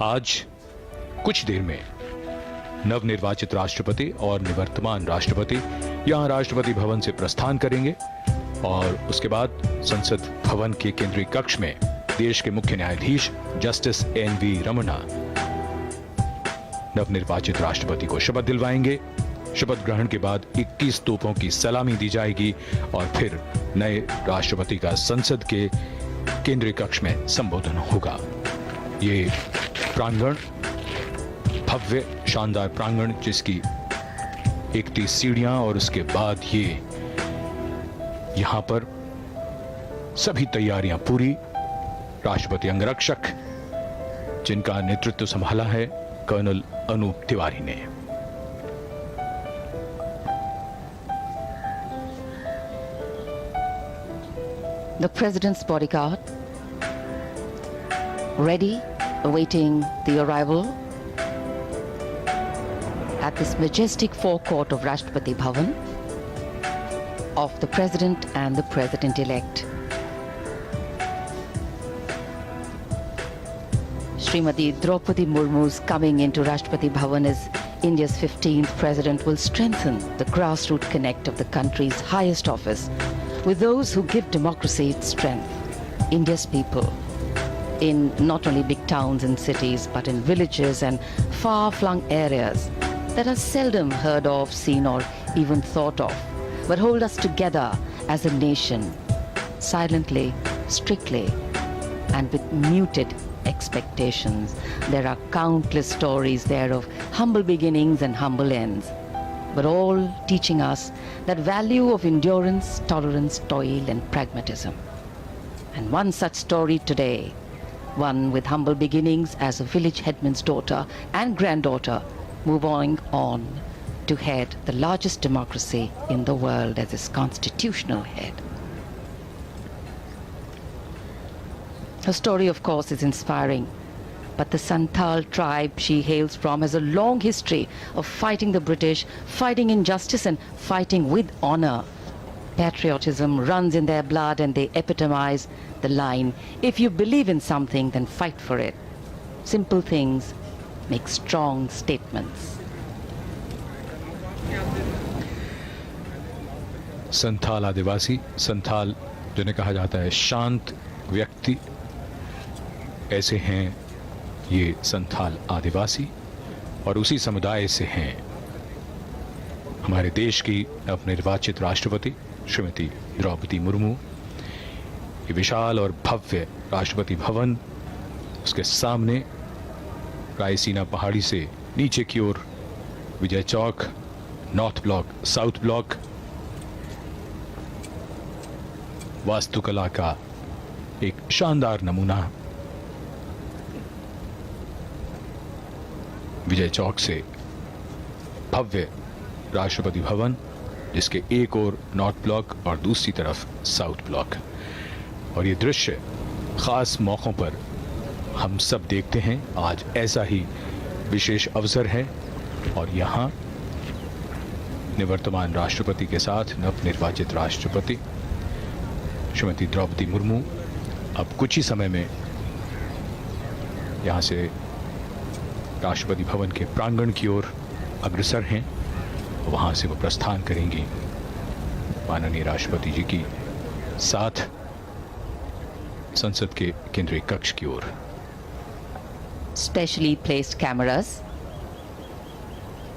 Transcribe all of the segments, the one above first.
आज कुछ देर में नवनिर्वाचित राष्ट्रपति और निवर्तमान राष्ट्रपति यहां राष्ट्रपति भवन से प्रस्थान करेंगे और उसके बाद संसद भवन के केंद्रीय कक्ष में देश के मुख्य न्यायाधीश जस्टिस एन.वी. रमन्ना नवनिर्वाचित राष्ट्रपति को शपथ दिलवाएंगे। शपथ ग्रहण के बाद 21 तोपों की सलामी दी जाएगी और फिर नए राष्ट्रपति का संसद के केंद्रीय कक्ष में संबोधन होगा। ये प्रांगण भव्य शानदार प्रांगण, जिसकी 31 सीढ़ियां और उसके बाद ये यहां पर सभी तैयारियां पूरी। राष्ट्रपति अंगरक्षक जिनका नेतृत्व संभाला है कर्नल अनूप तिवारी ने। The President's bodyguard, ready, awaiting the arrival at this majestic forecourt of Rashtrapati Bhavan of the President and the President-elect. Srimati Draupadi Murmu's coming into Rashtrapati Bhavan as India's 15th President will strengthen the grassroots connect of the country's highest office with those who give democracy its strength, India's people, in not only big towns and cities, but in villages and far-flung areas that are seldom heard of, seen or even thought of, but hold us together as a nation, silently, strictly, and with muted expectations. There are countless stories there of humble beginnings and humble ends, but all teaching us that value of endurance, tolerance, toil, and pragmatism. And one such story today, one with humble beginnings as a village headman's daughter and granddaughter, moving on to head the largest democracy in the world as its constitutional head. Her story, of course, is inspiring, but the Santhal tribe she hails from has a long history of fighting the British, fighting injustice and fighting with honor. Patriotism runs in their blood and they epitomize the line, if you believe in something, then fight for it. Simple things make strong statements. Santhal आदिवासी, संथाल जिन्हें कहा जाता है शांत व्यक्ति, ऐसे हैं ये संथाल आदिवासी और उसी समुदाय से हैं हमारे देश की नवनिर्वाचित राष्ट्रपति श्रीमती द्रौपदी मुर्मू। ये विशाल और भव्य राष्ट्रपति भवन, उसके सामने रायसीना पहाड़ी से नीचे की ओर Vijay Chowk, north block, south block, वास्तुकला का एक शानदार नमूना। विजय चौक से भव्य राष्ट्रपति भवन, जिसके एक ओर नॉर्थ ब्लॉक और दूसरी तरफ साउथ ब्लॉक। और ये दृश्य खास मौकों पर हम सब देखते हैं। आज ऐसा ही विशेष अवसर है और यहाँ निवर्तमान राष्ट्रपति के साथ नवनिर्वाचित राष्ट्रपति श्रीमती द्रौपदी मुर्मू अब कुछ ही समय में यहाँ से राष्ट्रपति भवन के प्रांगण की ओर अग्रसर हैं। वहां से वो प्रस्थान करेंगी माननीय राष्ट्रपति जी की साथ संसद के केंद्रीय कक्ष की ओर। Specially placed cameras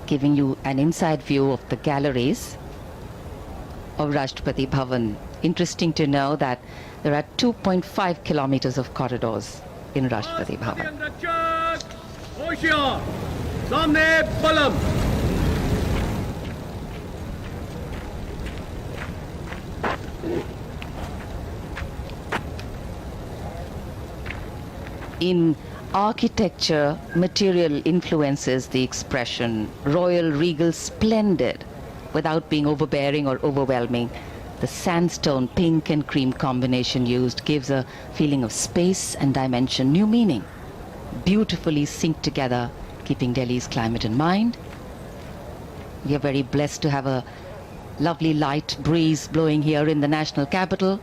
giving you an inside view of the galleries of Rashtrapati Bhavan. Interesting to know that there are 2.5 kilometers of corridors in Rashtrapati Bhavan. In architecture, material influences the expression royal, regal, splendid without being overbearing or overwhelming. The sandstone pink and cream combination used gives a feeling of space and dimension, new meaning, beautifully synced together, keeping Delhi's climate in mind. We are very blessed to have a lovely light breeze blowing here in the national capital.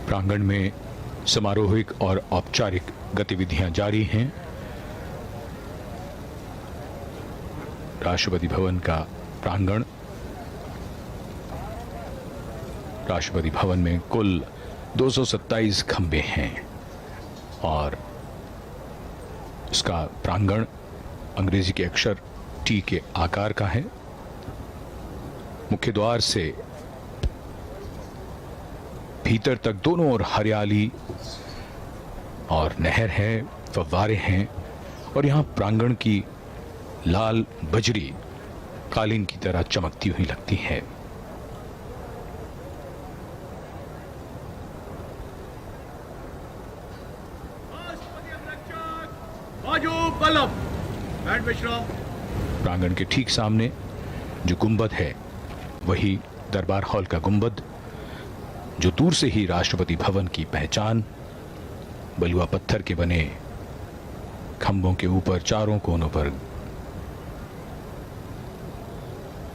प्रांगण में समारोहिक और औपचारिक गतिविधियां जारी हैं। राष्ट्रपति भवन का प्रांगण, राष्ट्रपति भवन में कुल 227 खंबे हैं और उसका प्रांगण अंग्रेजी के अक्षर टी के आकार का है। मुख्य द्वार से भीतर तक दोनों ओर हरियाली और नहर है, फव्वारे हैं और यहां प्रांगण की लाल बजरी कालीन की तरह चमकती हुई लगती है। प्रांगण के ठीक सामने जो गुंबद है वही दरबार हॉल का गुंबद, जो दूर से ही राष्ट्रपति भवन की पहचान। बलुआ पत्थर के बने खंभों के ऊपर चारों कोनों पर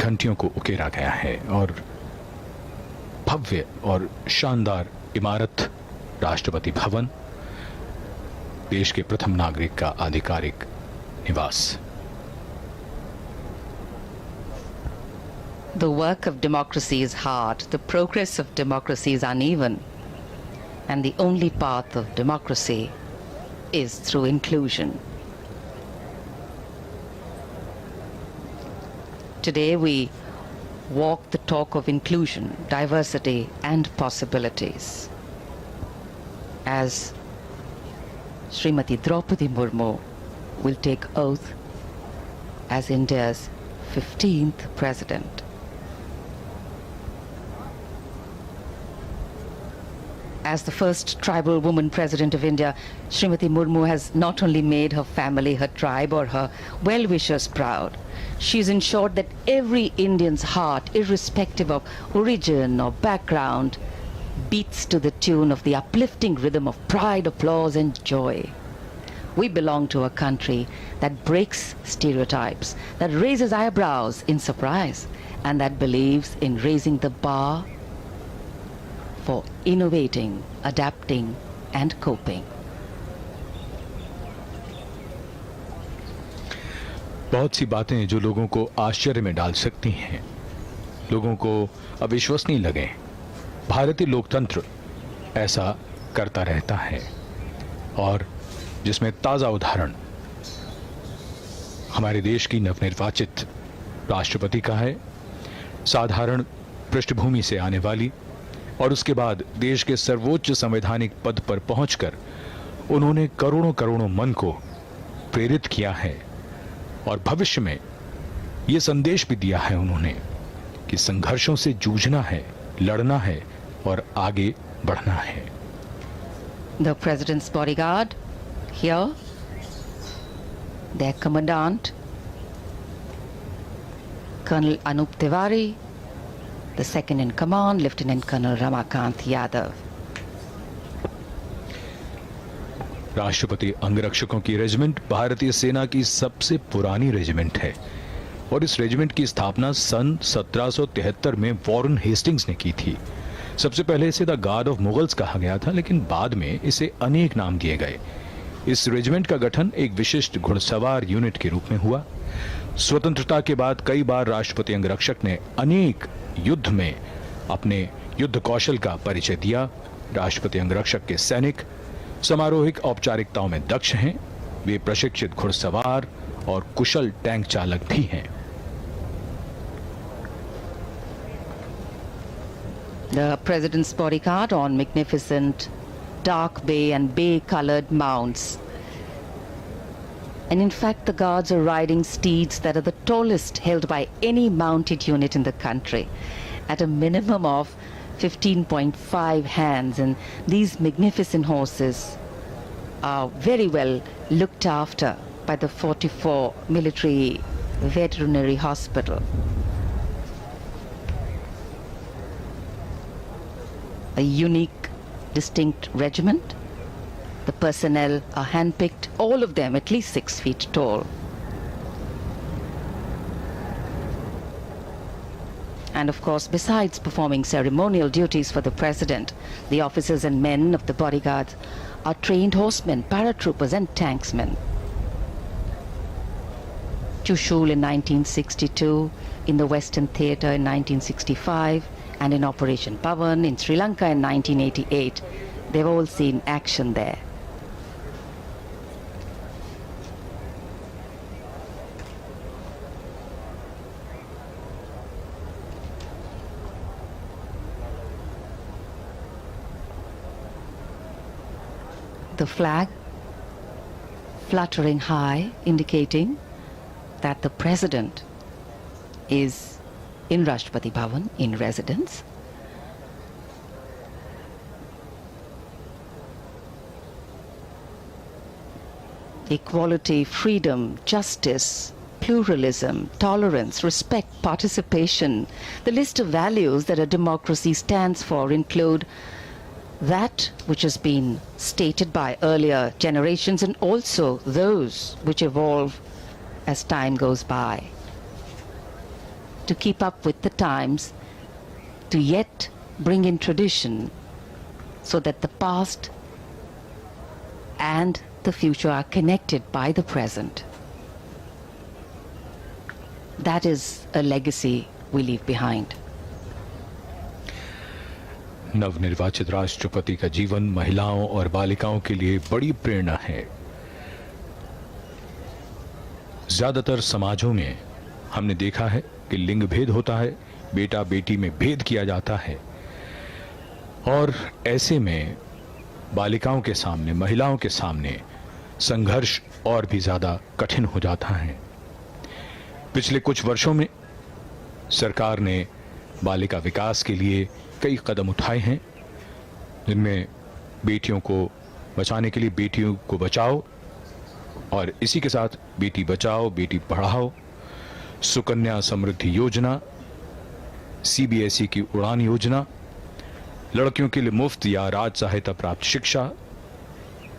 घंटियों को उकेरा गया है और भव्य और शानदार इमारत राष्ट्रपति भवन, देश के प्रथम नागरिक का आधिकारिक निवास। The work of democracy is hard, the progress of democracy is uneven, and the only path of democracy is through inclusion. Today we walk the talk of inclusion, diversity and possibilities. As Srimati Draupadi Murmu will take oath as India's 15th President. As the first tribal woman president of India, Srimati Murmu has not only made her family, her tribe or her well-wishers proud, she's ensured that every Indian's heart, irrespective of origin or background, beats to the tune of the uplifting rhythm of pride, applause and joy. We belong to a country that breaks stereotypes, that raises eyebrows in surprise, and that believes in raising the bar for innovating, adapting and coping. बहुत सी बातें जो लोगों को आश्चर्य में डाल सकती हैं, लोगों को अविश्वसनीय लगे, भारतीय लोकतंत्र ऐसा करता रहता है और जिसमें ताजा उदाहरण हमारे देश की नवनिर्वाचित राष्ट्रपति का है, साधारण पृष्ठभूमि से आने वाली और उसके बाद देश के सर्वोच्च संवैधानिक पद पर पहुंचकर उन्होंने करोड़ों करोड़ों मन को प्रेरित किया है और भविष्य में यह संदेश भी दिया है उन्होंने कि संघर्षों से जूझना है, लड़ना है और आगे बढ़ना है। The President's bodyguard here, their commandant, Colonel Anup Tiwari, the second in command, Lieutenant Colonel Ramakant Yadav. राष्ट्रपति अंगरक्षकों की रेजिमेंट भारतीय सेना की सबसे पुरानी रेजिमेंट है और इस रेजिमेंट की स्थापना सन 1773 में वॉरेन हेस्टिंग्स ने की थी। सबसे पहले इसे द गार्ड ऑफ मुगल्स कहा गया था, लेकिन बाद में इसे अनेक नाम दिए गए। इस रेजिमेंट का गठन एक विशिष्ट घुड़सवार यूनिट के रूप में हुआ। स्वतंत्रता के बाद कई बार राष्ट्रपति अंगरक्षक ने अनेक युद्ध में अपने युद्ध कौशल का परिचय दिया। राष्ट्रपति अंगरक्षक के सैनिक समारोहिक औपचारिकताओं में दक्ष हैं, वे प्रशिक्षित घुड़सवार और कुशल टैंक चालक भी हैं। The President's bodyguard on magnificent dark bay and bay-colored mounts. And in fact, the guards are riding steeds that are the tallest held by any mounted unit in the country, at a minimum of 15.5 hands, and these magnificent horses are very well looked after by the 44 Military Veterinary Hospital. A unique, distinct regiment. The personnel are handpicked, all of them at least 6 feet tall. And of course, besides performing ceremonial duties for the president, the officers and men of the bodyguards are trained horsemen, paratroopers and tanksmen. Chushul in 1962, in the Western Theatre in 1965, and in Operation Pavan in Sri Lanka in 1988. They've all seen action there. The flag fluttering high, indicating that the president is in Rashtrapati Bhavan, in residence. Equality, freedom, justice, pluralism, tolerance, respect, participation. The list of values that a democracy stands for include that which has been stated by earlier generations and also those which evolve as time goes by. To keep up with the times, to yet bring in tradition so that the past and the future are connected by the present. That is a legacy we leave behind. नवनिर्वाचित राष्ट्रपति का जीवन महिलाओं और बालिकाओं के लिए बड़ी प्रेरणा है। ज्यादातर समाजों में हमने देखा है कि लिंग भेद होता है, बेटा बेटी में भेद किया जाता है और ऐसे में बालिकाओं के सामने, महिलाओं के सामने संघर्ष और भी ज्यादा कठिन हो जाता है। पिछले कुछ वर्षों में सरकार ने बालिका विकास के लिए कई कदम उठाए हैं, जिनमें बेटियों को बचाने के लिए बेटियों को बचाओ और इसी के साथ बेटी बचाओ बेटी पढ़ाओ, सुकन्या समृद्धि योजना, सीबीएसई की उड़ान योजना, लड़कियों के लिए मुफ्त या राज सहायता प्राप्त शिक्षा,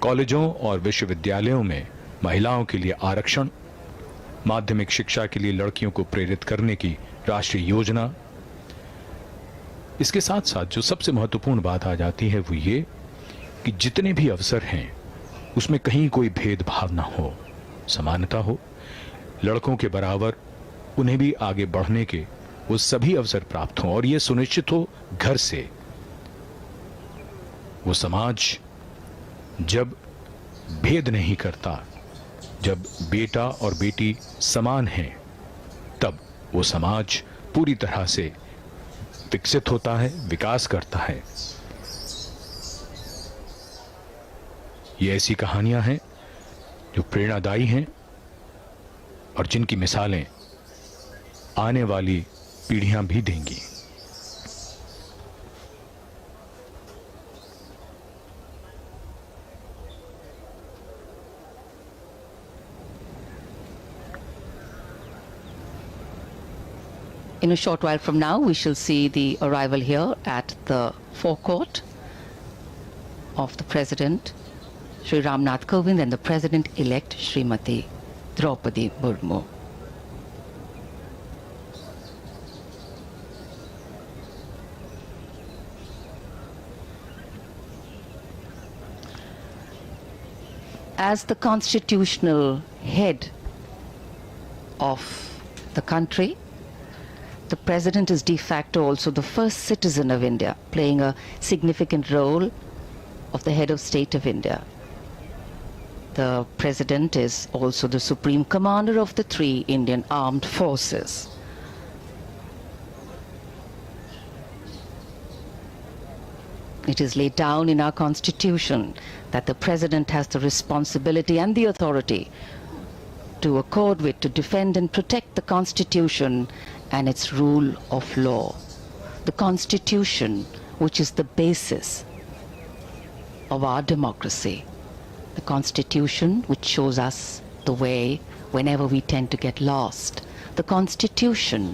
कॉलेजों और विश्वविद्यालयों में महिलाओं के लिए आरक्षण, माध्यमिक शिक्षा के लिए लड़कियों को प्रेरित करने की राष्ट्रीय योजना। इसके साथ साथ जो सबसे महत्वपूर्ण बात आ जाती है वो ये कि जितने भी अवसर हैं उसमें कहीं कोई भेदभाव ना हो, समानता हो, लड़कों के बराबर उन्हें भी आगे बढ़ने के वो सभी अवसर प्राप्त हों और ये सुनिश्चित हो घर से। वो समाज जब भेद नहीं करता, जब बेटा और बेटी समान हैं, तब वो समाज पूरी तरह से विकसित होता है, विकास करता है। ये ऐसी कहानियां हैं जो प्रेरणादायी हैं और जिनकी मिसालें आने वाली पीढ़ियां भी देंगी। In a short while from now, we shall see the arrival here at the forecourt of the President, Sri Ramnath Kovind, and the President-elect, Srimati Draupadi Murmu. As the constitutional head of the country, the President is de facto also the first citizen of India, playing a significant role of the head of state of India. The President is also the supreme commander of the 3 Indian armed forces. It is laid down in our constitution that the President has the responsibility and the authority to accord with, to defend and protect the Constitution and its rule of law. The Constitution, which is the basis of our democracy. The Constitution which shows us the way whenever we tend to get lost. The Constitution,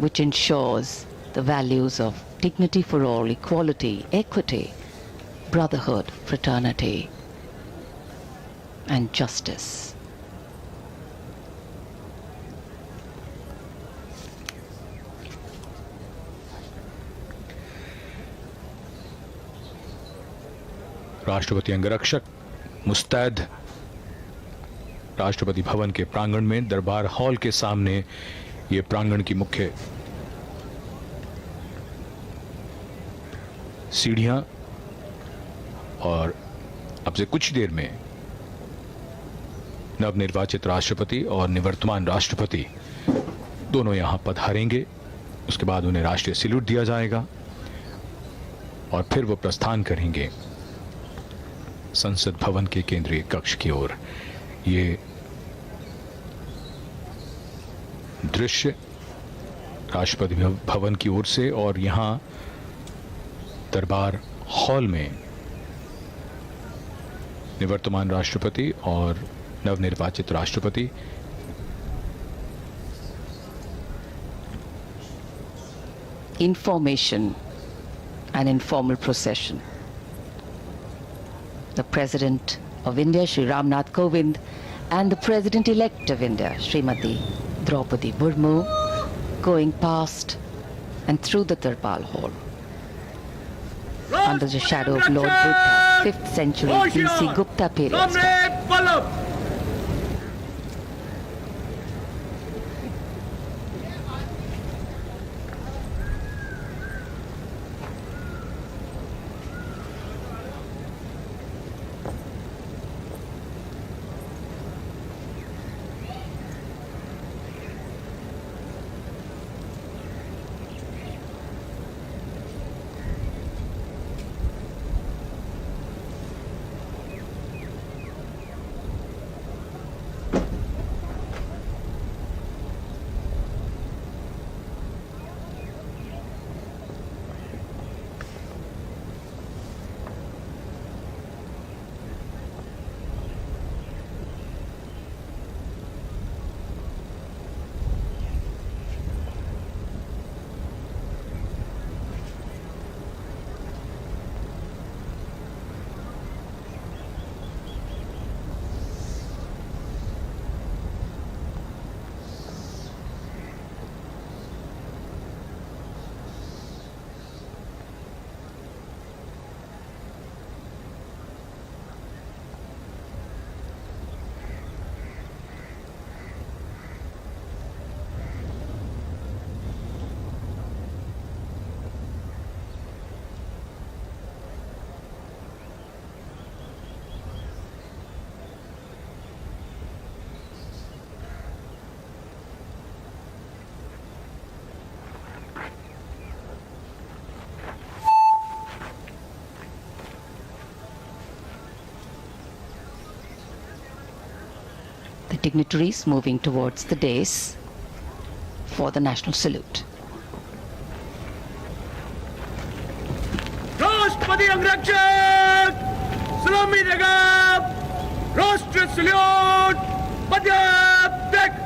which ensures the values of dignity for all, equality, equity, brotherhood, fraternity, and justice. राष्ट्रपति अंगरक्षक मुस्तैद राष्ट्रपति भवन के प्रांगण में दरबार hall के सामने, ये प्रांगण की मुख्य सीढ़ियां, और अब से कुछ देर में नवनिर्वाचित राष्ट्रपति और निवर्तमान राष्ट्रपति दोनों यहां पधारेंगे। उसके बाद उन्हें राष्ट्रीय सैल्यूट दिया जाएगा और फिर वो प्रस्थान करेंगे संसद भवन के केंद्रीय कक्ष की ओर। ये दृश्य राष्ट्रपति भवन की ओर से, और यहां दरबार हॉल में निवर्तमान राष्ट्रपति और नवनिर्वाचित राष्ट्रपति Information, an informal procession. The President of India, Shri Ramnath Kovind, and the President-elect of India, Srimati Draupadi Murmu, going past and through the Darbal Hall. Under the shadow of Lord Buddha, 5th century BC Gupta period style. The dignitaries moving towards the dais for the national salute. राष्ट्रपति अंगरक्षक सलामी देगा। राष्ट्रीय salute पद्यात्मक।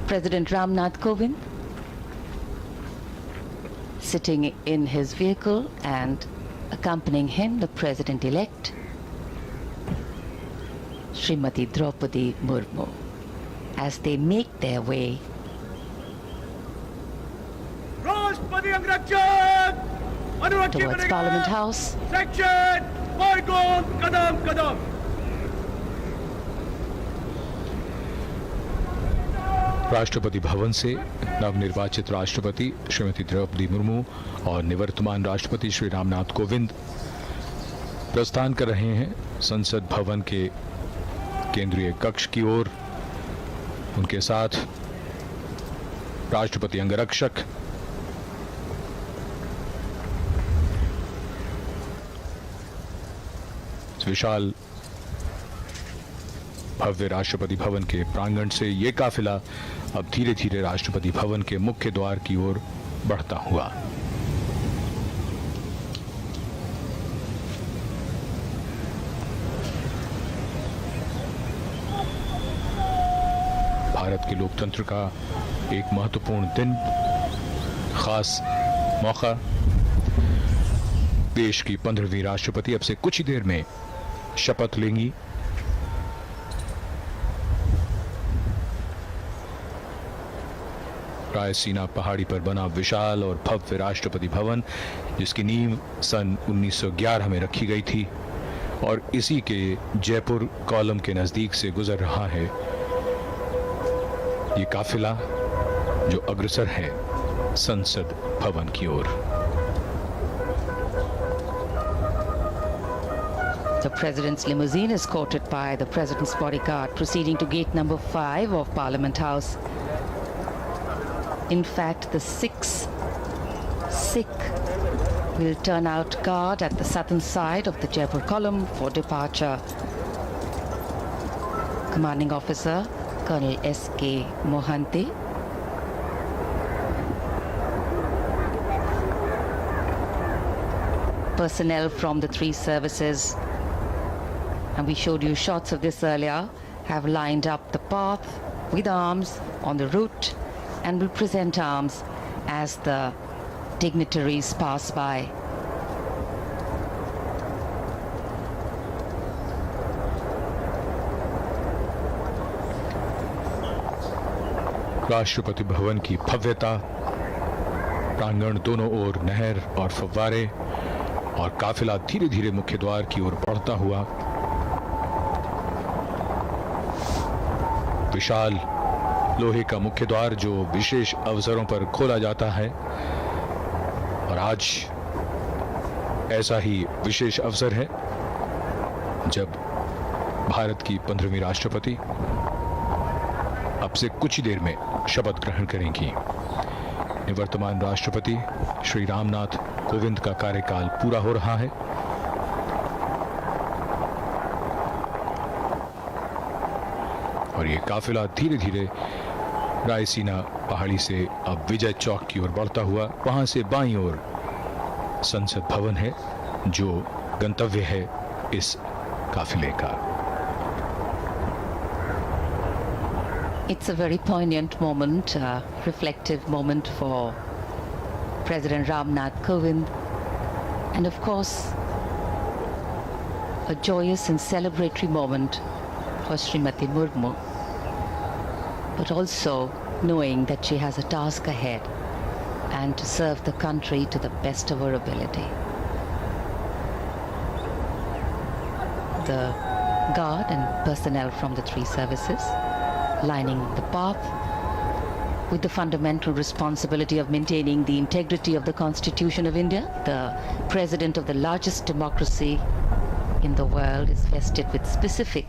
President Ramnath Kovind sitting in his vehicle, and accompanying him the President-elect Srimati Draupadi Murmu as they make their way राष्ट्रपति अंगरक्षक अनुरक्षी towards करेगा। Parliament House. Section मार्गों कदम कदम। राष्ट्रपति भवन से नवनिर्वाचित राष्ट्रपति श्रीमती द्रौपदी मुर्मू और निवर्तमान राष्ट्रपति श्री रामनाथ कोविंद प्रस्थान कर रहे हैं संसद भवन के केंद्रीय कक्ष की ओर। उनके साथ राष्ट्रपति अंगरक्षक, विशाल भव्य राष्ट्रपति भवन के प्रांगण से ये काफिला अब धीरे धीरे राष्ट्रपति भवन के मुख्य द्वार की ओर बढ़ता हुआ भारत के लोकतंत्र का एक महत्वपूर्ण दिन, खास मौका। देश की 15वीं राष्ट्रपति अब से कुछ ही देर में शपथ लेंगी। रायसीना पहाड़ी पर बना विशाल और भव्य राष्ट्रपति भवन, जिसकी नींव सन 1911 में रखी गई थी और इसी के जयपुर कॉलम के नजदीक से गुजर रहा है ये काफिला जो अग्रसर है संसद भवन की ओर। The President's limousine is escorted by the President's bodyguard proceeding to gate number 5 of Parliament House. In fact, the 6 Sikh will turn out guard at the southern side of the Jaipur column for departure. Commanding Officer Colonel S.K. Mohanty, personnel from the 3 services, and we showed you shots of this earlier, have lined up the path with arms on the route and will present arms as the dignitaries pass by. Rashtrapati Bhavan की भव्यता, प्रांगण दोनों ओर नहर और फव्वारे और काफिला धीरे धीरे मुख्य द्वार की ओर बढ़ता हुआ। विशाल लोहे का मुख्य द्वार जो विशेष अवसरों पर खोला जाता है, और आज ऐसा ही विशेष अवसर है जब भारत की 15वीं राष्ट्रपति अब से कुछ ही देर में शपथ ग्रहण करेंगी। निवर्तमान राष्ट्रपति श्री रामनाथ कोविंद का कार्यकाल पूरा हो रहा है। और ये काफिला धीरे धीरे रायसीना पहाड़ी से अब विजय चौक की ओर बढ़ता हुआ, वहां से बाईं ओर संसद भवन है जो गंतव्य है इस काफिले का। It's a very poignant moment, reflective moment for President Ramnath Kovind, and of course a joyous and celebratory moment for Srimati Murmu, but also knowing that she has a task ahead and to serve the country to the best of her ability. The guard and personnel from the 3 services lining the path with the fundamental responsibility of maintaining the integrity of the Constitution of India. The President of the largest democracy in the world is vested with specific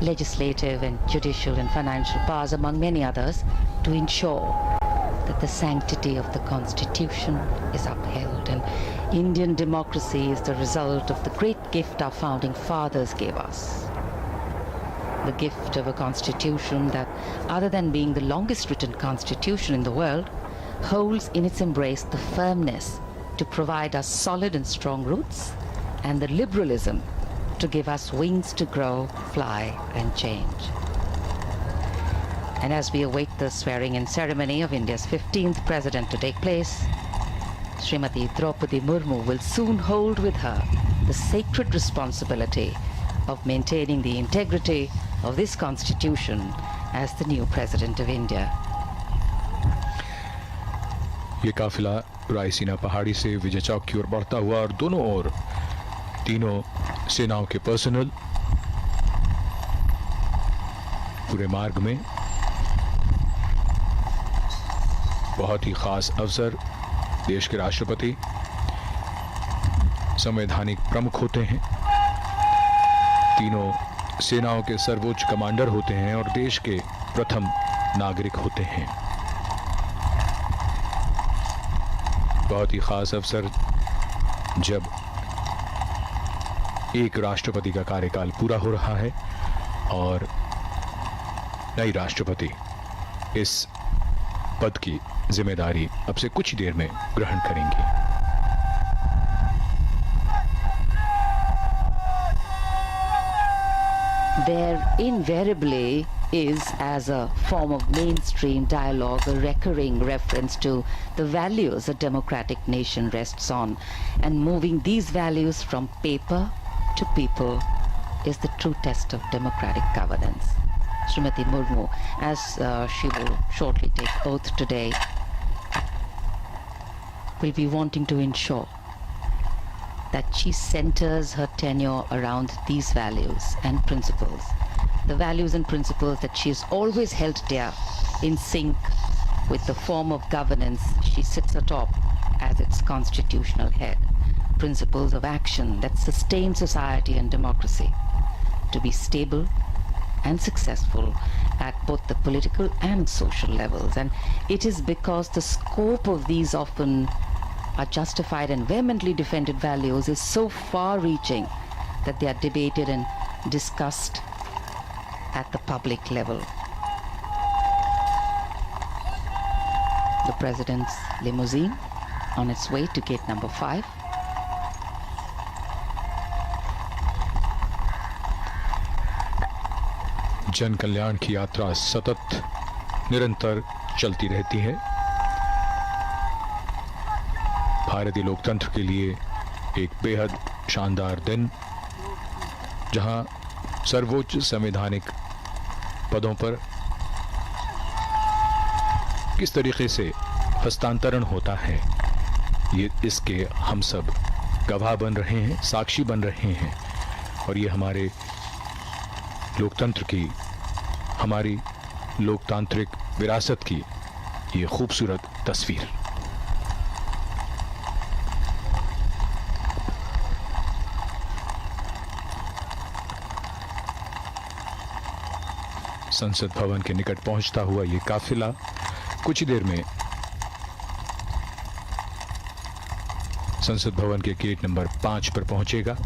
legislative and judicial and financial powers, among many others, to ensure that the sanctity of the Constitution is upheld. And Indian democracy is the result of the great gift our founding fathers gave us. The gift of a constitution that, other than being the longest written constitution in the world, holds in its embrace the firmness to provide us solid and strong roots and the liberalism to give us wings to grow, fly and change. And as we await the swearing-in ceremony of India's 15th president to take place, Srimati Draupadi Murmu will soon hold with her the sacred responsibility of maintaining the integrity of this constitution as the new President of India. ये काफिला रायसीना पहाड़ी से विजय चौक की ओर बढ़ता हुआ और दोनों ओर तीनों सेनाओं के पर्सनल पूरे मार्ग में बहुत ही खास अवसर। देश के राष्ट्रपति संवैधानिक प्रमुख होते हैं, तीनों सेनाओं के सर्वोच्च कमांडर होते हैं और देश के प्रथम नागरिक होते हैं। बहुत ही खास अवसर जब एक राष्ट्रपति का कार्यकाल पूरा हो रहा है और नई राष्ट्रपति इस पद की जिम्मेदारी अब से कुछ देर में ग्रहण करेंगी। There invariably is, as a form of mainstream dialogue, a recurring reference to the values a democratic nation rests on, and moving these values from paper to people is the true test of democratic governance. Srimati Murmu, as she will shortly take oath today, will be wanting to ensure that she centers her tenure around these values and principles. The values and principles that she has always held dear, in sync with the form of governance she sits atop as its constitutional head. Principles of action that sustain society and democracy to be stable and successful at both the political and social levels. And it is because the scope of these often are justified and vehemently defended values is so far-reaching that they are debated and discussed at the public level. The President's limousine on its way to gate number 5. जन कल्याण की यात्रा सतत निरंतर चलती रहती है। भारतीय लोकतंत्र के लिए एक बेहद शानदार दिन, जहां सर्वोच्च संवैधानिक पदों पर किस तरीके से हस्तांतरण होता है, ये इसके हम सब गवाह बन रहे हैं, साक्षी बन रहे हैं। और ये हमारे लोकतंत्र की, हमारी लोकतांत्रिक विरासत की ये खूबसूरत तस्वीर। संसद भवन के निकट पहुंचता हुआ ये काफिला कुछ ही देर में संसद भवन के गेट नंबर 5 पर पहुंचेगा।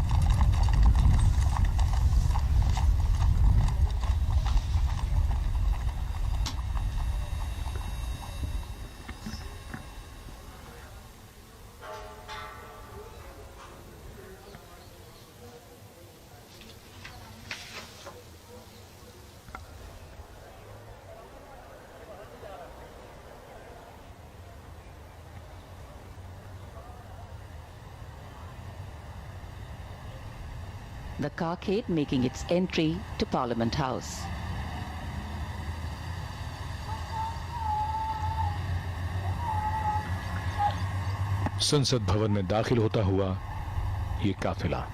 The carcade making its entry to Parliament House. संसद भवन में दाखिल होता हुआ ये काफिला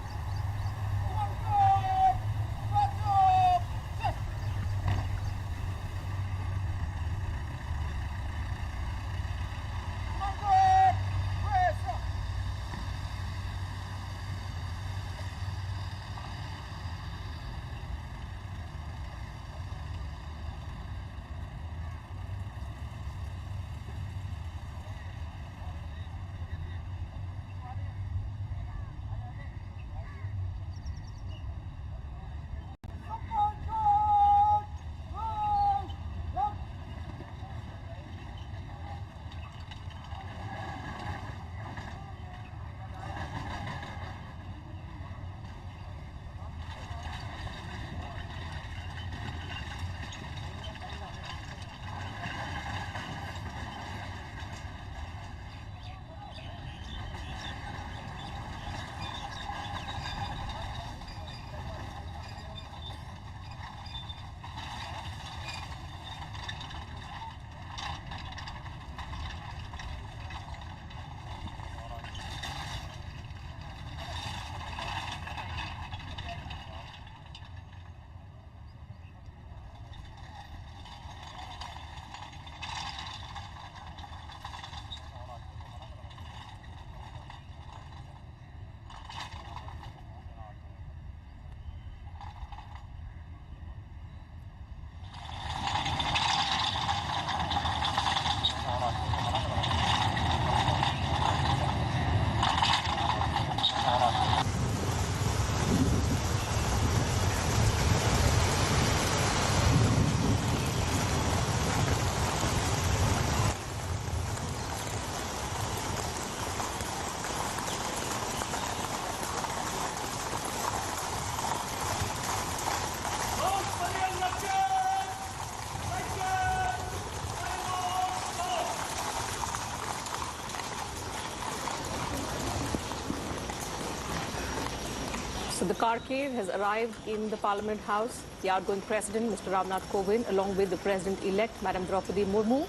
The carcade has arrived in the Parliament House. The outgoing President, Mr. Ramnath Kovind, along with the President-elect, Madam Draupadi Murmu,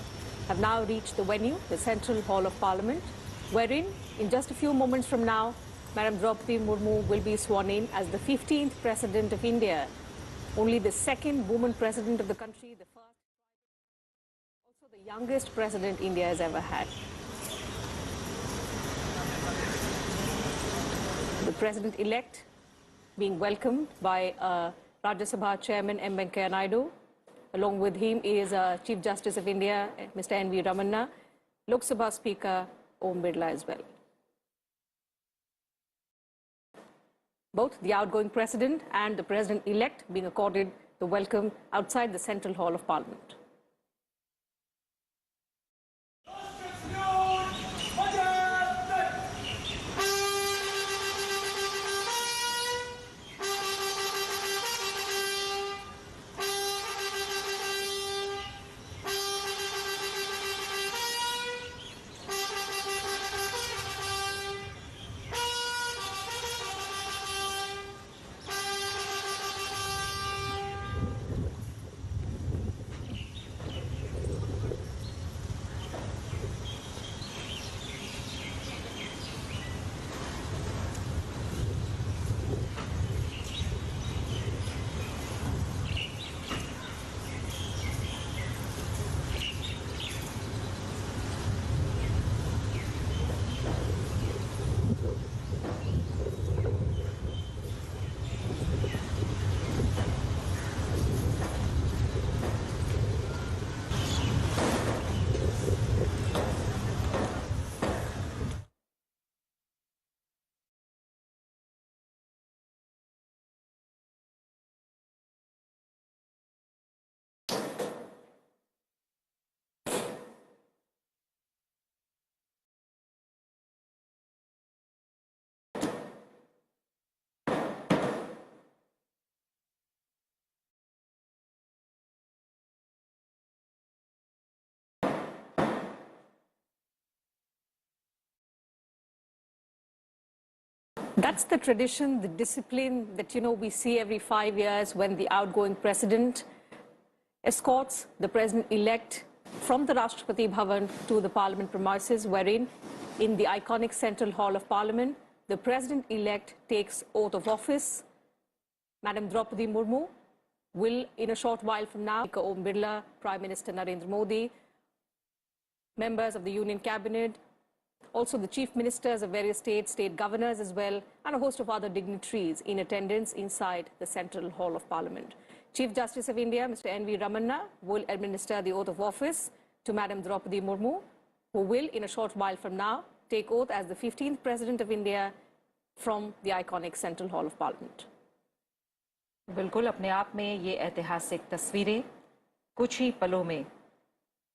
have now reached the venue, the Central Hall of Parliament, wherein, in just a few moments from now, Madam Draupadi Murmu will be sworn in as the 15th President of India, only the second woman President of the country, the first, also the youngest President India has ever had. The President-elect being welcomed by Rajya Sabha Chairman M. Venkaiah Naidu. Along with him is Chief Justice of India, Mr. N.V. Ramanna, Lok Sabha Speaker Om Birla as well. Both the outgoing President and the President-elect being accorded the welcome outside the Central Hall of Parliament. That's the tradition, the discipline that, we see every 5 years when the outgoing President escorts the President-elect from the Rashtrapati Bhavan to the Parliament premises, wherein in the iconic Central Hall of Parliament, the President-elect takes oath of office. Madam Draupadi Murmu will, in a short while from now, Speaker Om Birla, Prime Minister Narendra Modi, members of the Union Cabinet, also the chief ministers of various states, state governors as well, and a host of other dignitaries in attendance inside the Central Hall of Parliament. Chief Justice of India, Mr. N.V. Ramanna, will administer the oath of office to Madam Draupadi Murmu, who will, in a short while from now, take oath as the 15th President of India from the iconic Central Hall of Parliament. बिल्कुल अपने आप में ये ऐतिहासिक तस्वीरें कुछ ही पलों में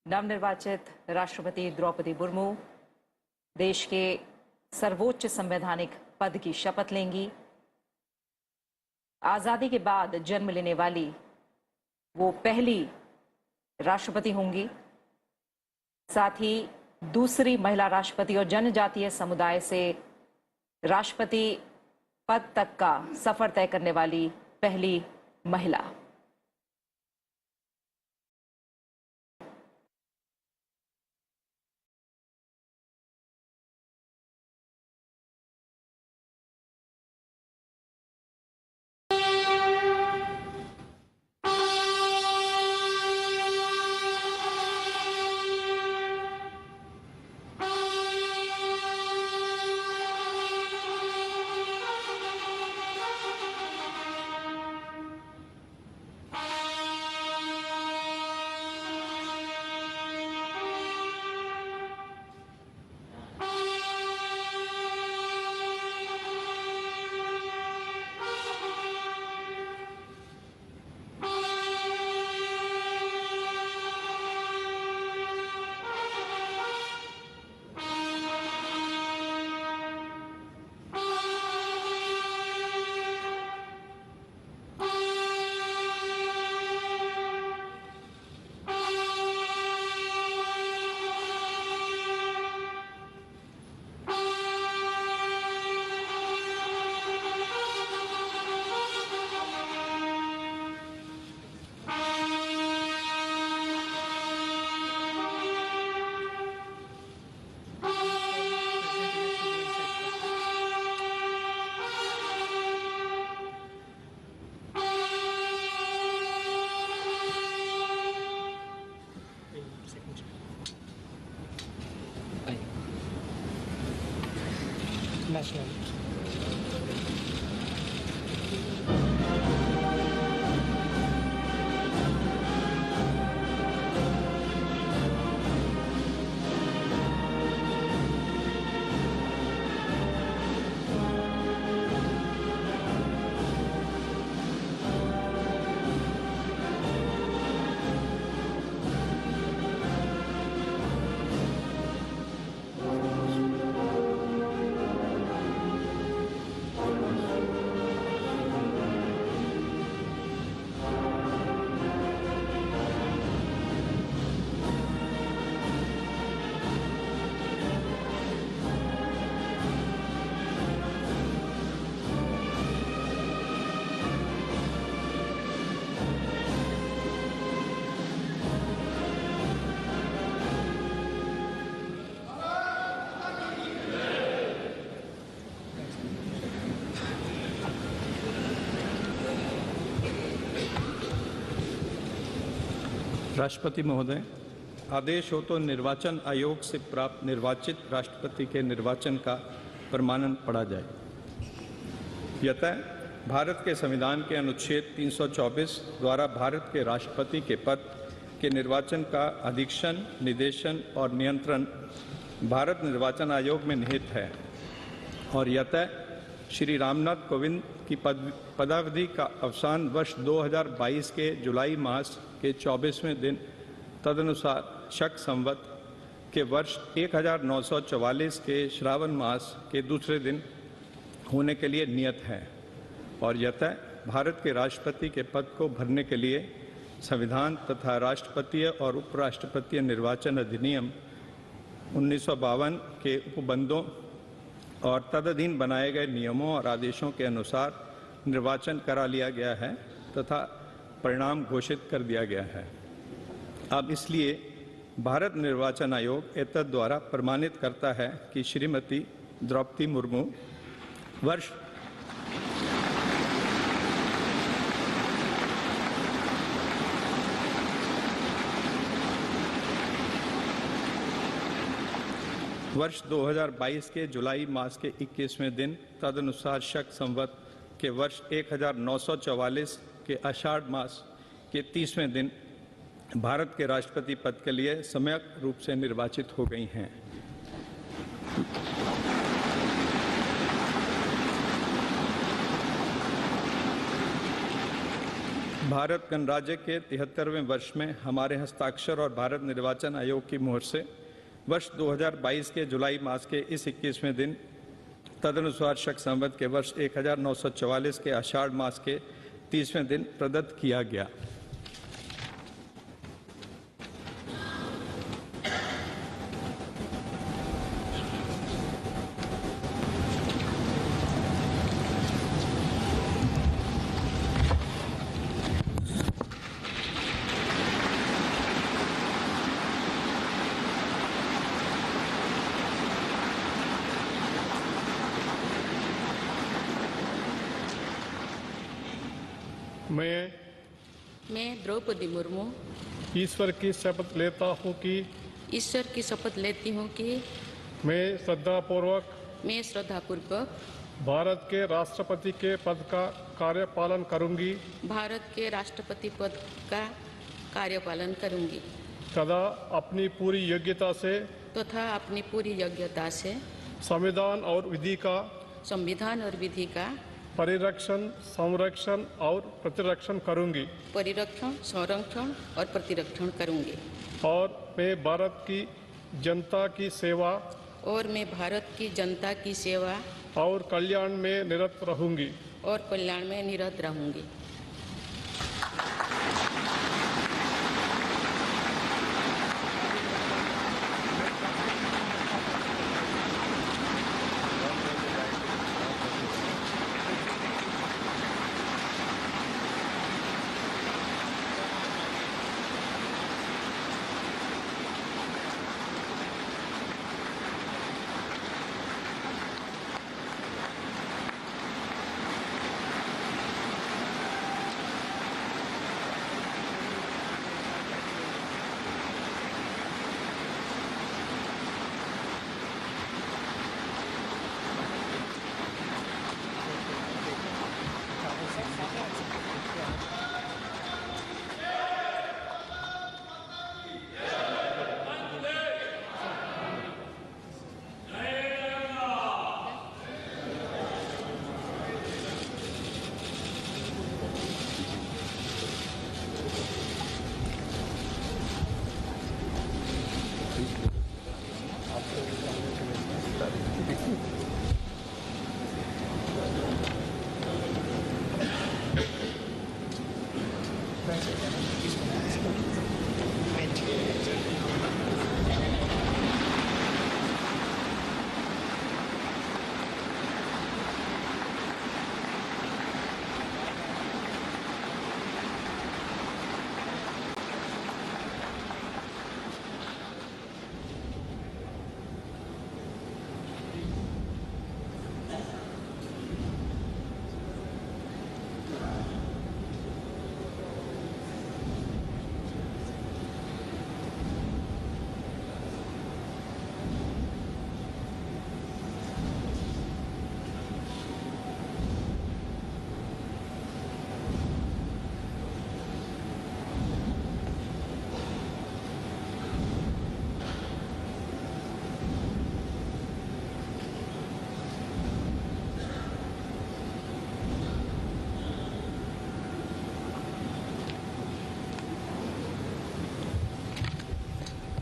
नवनिर्वाचित राष्ट्रपति द्रौपदी मुर्मू देश के सर्वोच्च संवैधानिक पद की शपथ लेंगी। आजादी के बाद जन्म लेने वाली वो पहली राष्ट्रपति होंगी, साथ ही दूसरी महिला राष्ट्रपति और जनजातीय समुदाय से राष्ट्रपति पद तक का सफर तय करने वाली पहली महिला। national. राष्ट्रपति महोदय, आदेश हो तो निर्वाचन आयोग से प्राप्त निर्वाचित राष्ट्रपति के निर्वाचन का प्रमाणन पढ़ा जाए। यतः भारत के संविधान के अनुच्छेद 324 द्वारा भारत के राष्ट्रपति के पद के निर्वाचन का अधीक्षण, निर्देशन और नियंत्रण भारत निर्वाचन आयोग में निहित है और यतः श्री रामनाथ कोविंद की पदावधि का अवसान वर्ष 2022 के जुलाई मास के 24वें दिन तदनुसार शक संवत के वर्ष 1944 के श्रावण मास के दूसरे दिन होने के लिए नियत है और यतः भारत के राष्ट्रपति के पद को भरने के लिए संविधान तथा राष्ट्रपतीय और उपराष्ट्रपतीय निर्वाचन अधिनियम 1952 के उपबंधों और तदधीन बनाए गए नियमों और आदेशों के अनुसार निर्वाचन करा लिया गया है तथा परिणाम घोषित कर दिया गया है। अब इसलिए भारत निर्वाचन आयोग एतद द्वारा प्रमाणित करता है कि श्रीमती द्रौपदी मुर्मू वर्ष वर्ष 2022 के जुलाई मास के 21वें दिन तदनुसार शक संवत के वर्ष 1944 के आषाढ़ मास के 30वें दिन भारत के राष्ट्रपति पद के लिए सम्यक रूप से निर्वाचित हो गई हैं। भारत गणराज्य के 73वें वर्ष में हमारे हस्ताक्षर और भारत निर्वाचन आयोग की मोहर से वर्ष 2022 के जुलाई मास के इस 21वें दिन तदनुसार शक संवत के वर्ष 1944 के आषाढ़ मास के 30वें दिन प्रदत्त किया गया। मैं द्रौपदी मुर्मू ईश्वर की शपथ लेता हूँ कि मैं श्रद्धापूर्वक भारत के राष्ट्रपति के पद का कार्यपालन करूंगी तथा अपनी पूरी योग्यता से संविधान और विधि का परिरक्षण, संरक्षण और प्रतिरक्षण करूंगी और मैं भारत की जनता की सेवा और कल्याण में निरत रहूंगी।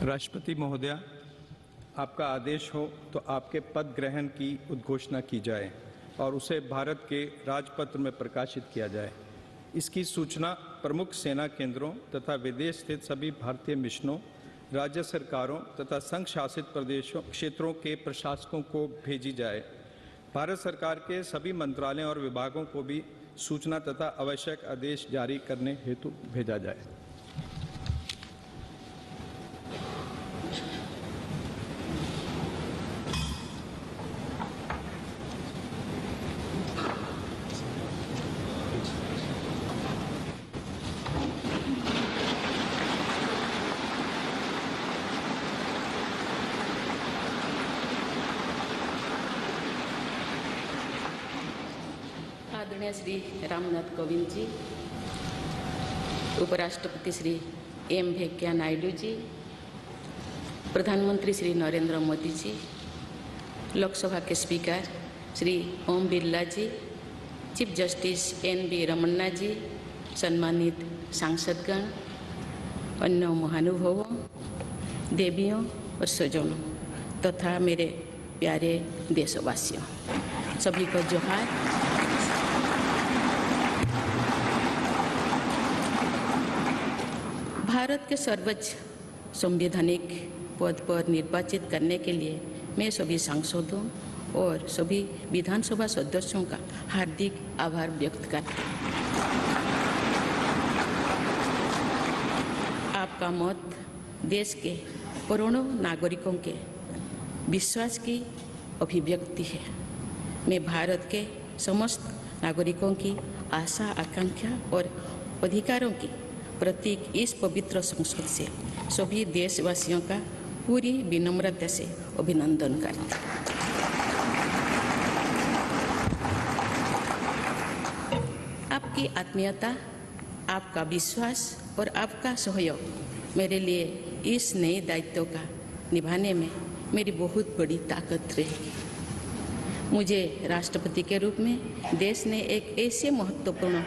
राष्ट्रपति महोदया, आपका आदेश हो तो आपके पद ग्रहण की उद्घोषणा की जाए और उसे भारत के राजपत्र में प्रकाशित किया जाए। इसकी सूचना प्रमुख सेना केंद्रों तथा विदेश स्थित सभी भारतीय मिशनों, राज्य सरकारों तथा संघ शासित प्रदेशों क्षेत्रों के प्रशासकों को भेजी जाए। भारत सरकार के सभी मंत्रालयों और विभागों को भी सूचना तथा आवश्यक आदेश जारी करने हेतु भेजा जाए। आदरणीय श्री रामनाथ कोविंद जी, उपराष्ट्रपति श्री एम वेंकैया नायडू जी, प्रधानमंत्री श्री नरेंद्र मोदी जी, लोकसभा के स्पीकर श्री ओम बिरला जी, चीफ जस्टिस एन.वी. रमन्ना जी, सम्मानित सांसदगण, अन्य महानुभावों, देवियों और स्वजनों तथा मेरे प्यारे देशवासियों, सभी को जोहार। भारत के सर्वोच्च संवैधानिक पद पर निर्वाचित करने के लिए मैं सभी सांसदों और सभी विधानसभा सदस्यों का हार्दिक आभार व्यक्त करती हूँ। आपका मत देश के करोड़ों नागरिकों के विश्वास की अभिव्यक्ति है। मैं भारत के समस्त नागरिकों की आशा, आकांक्षा और अधिकारों की प्रतीक इस पवित्र संसद से सभी देशवासियों का पूरी विनम्रता से अभिनंदन करते हैं। आपकी आत्मीयता, आपका विश्वास और आपका सहयोग मेरे लिए इस नए दायित्व का निभाने में मेरी बहुत बड़ी ताकत रहेगी। मुझे राष्ट्रपति के रूप में देश ने एक ऐसे महत्वपूर्ण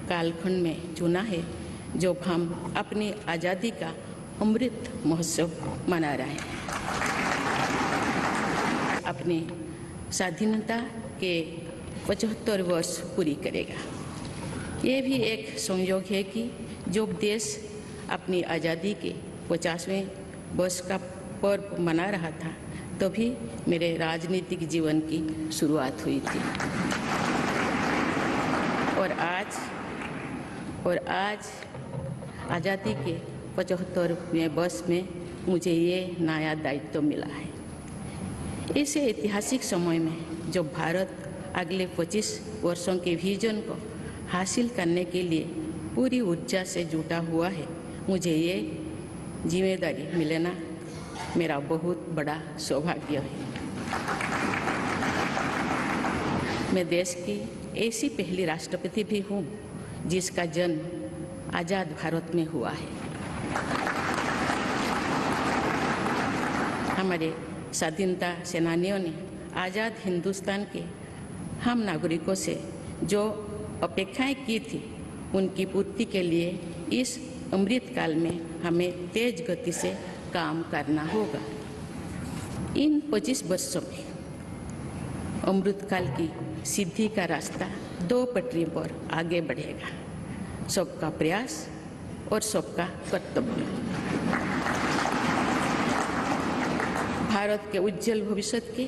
कालखंड में चुना है जब हम अपनी आज़ादी का अमृत महोत्सव मना रहे हैं। अपनी स्वाधीनता के 75 वर्ष पूरी करेगा। ये भी एक संयोग है कि जब देश अपनी आज़ादी के 50वें वर्ष का पर्व मना रहा था, तभी मेरे राजनीतिक जीवन की शुरुआत हुई थी। और आज आज़ादी के 75वें वर्ष में मुझे ये नया दायित्व मिला है। ऐसे ऐतिहासिक समय में जब भारत अगले 25 वर्षों के विजन को हासिल करने के लिए पूरी ऊर्जा से जुटा हुआ है, मुझे ये जिम्मेदारी मिलना मेरा बहुत बड़ा सौभाग्य है। मैं देश की ऐसी पहली राष्ट्रपति भी हूँ जिसका जन्म आज़ाद भारत में हुआ है। हमारे स्वाधीनता सेनानियों ने आज़ाद हिंदुस्तान के हम नागरिकों से जो अपेक्षाएं की थी, उनकी पूर्ति के लिए इस अमृत काल में हमें तेज गति से काम करना होगा। इन 25 वर्षों में अमृत काल की सिद्धि का रास्ता 2 पटरियों पर आगे बढ़ेगा, सबका प्रयास और सबका कर्तव्य। भारत के उज्जवल भविष्य की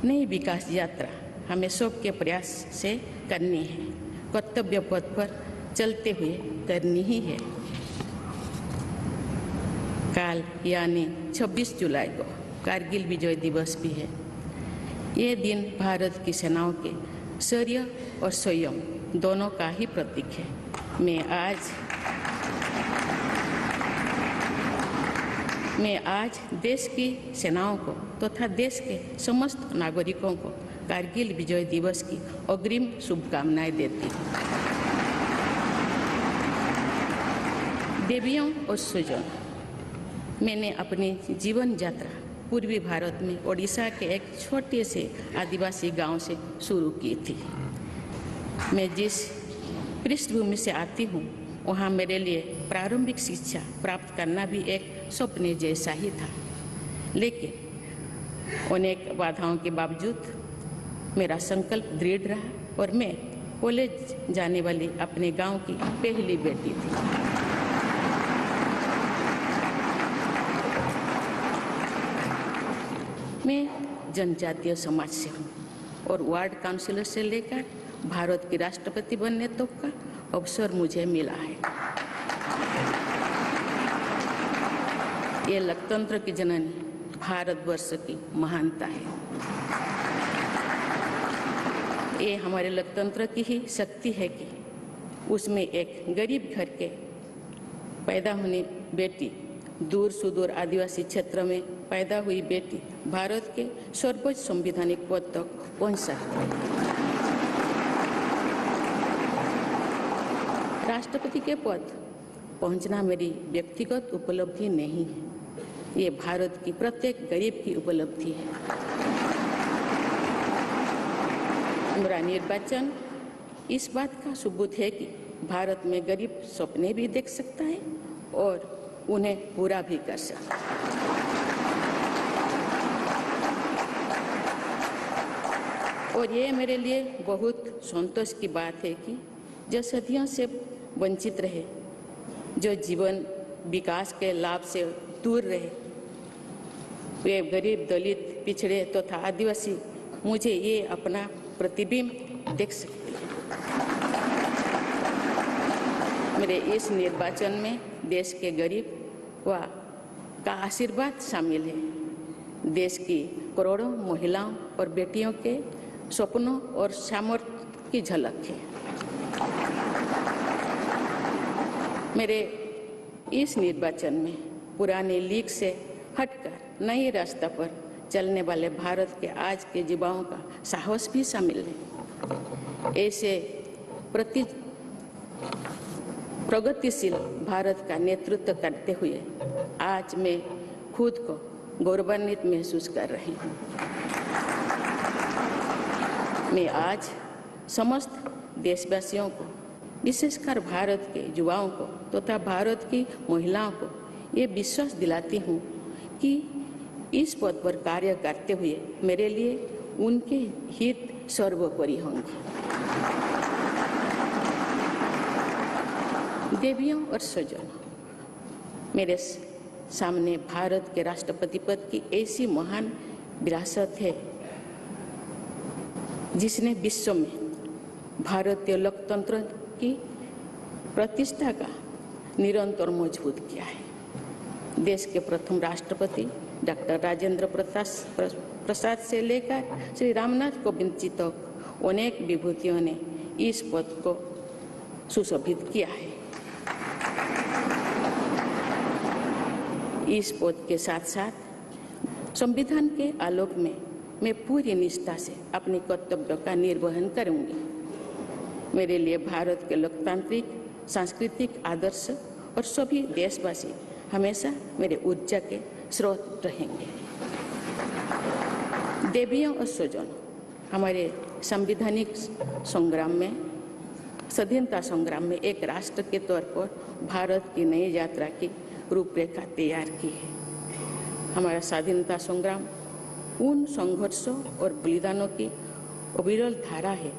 नई विकास यात्रा हमें सबके प्रयास से करनी है, कर्तव्य पथ पर चलते हुए करनी ही है। कल यानी 26 जुलाई को कारगिल विजय दिवस भी है। ये दिन भारत की सेनाओं के शौर्य और संयम दोनों का ही प्रतीक है। मैं आज देश की सेनाओं को तथा देश के समस्त नागरिकों को कारगिल विजय दिवस की अग्रिम शुभकामनाएं देती हूँ। देवियों और स्वजनों, मैंने अपनी जीवन यात्रा पूर्वी भारत में ओडिशा के एक छोटे से आदिवासी गांव से शुरू की थी। मैं जिस पृष्ठभूमि से आती हूँ वहाँ मेरे लिए प्रारंभिक शिक्षा प्राप्त करना भी एक सपने जैसा ही था। लेकिन अनेक बाधाओं के बावजूद मेरा संकल्प दृढ़ रहा और मैं कॉलेज जाने वाली अपने गांव की पहली बेटी थी। मैं जनजातीय समाज से हूँ और वार्ड काउंसिलर से लेकर भारत की राष्ट्रपति बनने तक का अवसर मुझे मिला है। ये लोकतंत्र की जननी भारतवर्ष की महानता है। ये हमारे लोकतंत्र की ही शक्ति है कि उसमें एक गरीब घर के पैदा होने बेटी, दूर सुदूर आदिवासी क्षेत्र में पैदा हुई बेटी भारत के सर्वोच्च संवैधानिक पद तक पहुंच सकती है। राष्ट्रपति के पद पहुंचना मेरी व्यक्तिगत उपलब्धि नहीं है, ये भारत की प्रत्येक गरीब की उपलब्धि है। मेरा निर्वाचन इस बात का सबूत है कि भारत में गरीब सपने भी देख सकता है और उन्हें पूरा भी कर सकता है। और ये मेरे लिए बहुत संतोष की बात है कि जो सदियों से वंचित रहे, जो जीवन विकास के लाभ से दूर रहे, वे गरीब, दलित, पिछड़े तथा आदिवासी मुझे ये अपना प्रतिबिंब देख सकते हैं। मेरे इस निर्वाचन में देश के गरीब व का आशीर्वाद शामिल है। देश की करोड़ों महिलाओं और बेटियों के सपनों और सामर्थ्य की झलक है। मेरे इस निर्वाचन में पुराने लीग से हटकर नए रास्ते पर चलने वाले भारत के आज के युवाओं का साहस भी शामिल है। ऐसे प्रगतिशील भारत का नेतृत्व करते हुए आज मैं खुद को गौरवान्वित महसूस कर रही हूँ। मैं आज समस्त देशवासियों को, विशेषकर भारत के युवाओं को तथा भारत की महिलाओं को ये विश्वास दिलाती हूँ कि इस पद पर कार्य करते हुए मेरे लिए उनके हित सर्वोपरि होंगे। देवियों और स्वजनों, मेरे सामने भारत के राष्ट्रपति पद की ऐसी महान विरासत है जिसने विश्व में भारतीय लोकतंत्र की प्रतिष्ठा का निरंतर मजबूत किया है। देश के प्रथम राष्ट्रपति डॉक्टर राजेंद्र प्रसाद से लेकर श्री रामनाथ कोविंद जी तक अनेक विभूतियों ने इस पद को सुशोभित किया है। इस पद के साथ साथ संविधान के आलोक में मैं पूरी निष्ठा से अपने कर्तव्यों का निर्वहन करूंगी। मेरे लिए भारत के लोकतांत्रिक सांस्कृतिक आदर्श और सभी देशवासी हमेशा मेरे ऊर्जा के स्रोत रहेंगे। देवियों और स्वजनों, हमारे संवैधानिक संग्राम में, स्वाधीनता संग्राम में एक राष्ट्र के तौर पर भारत की नई यात्रा की रूपरेखा तैयार की है। हमारा स्वाधीनता संग्राम उन संघर्षों और बलिदानों की अविरल धारा है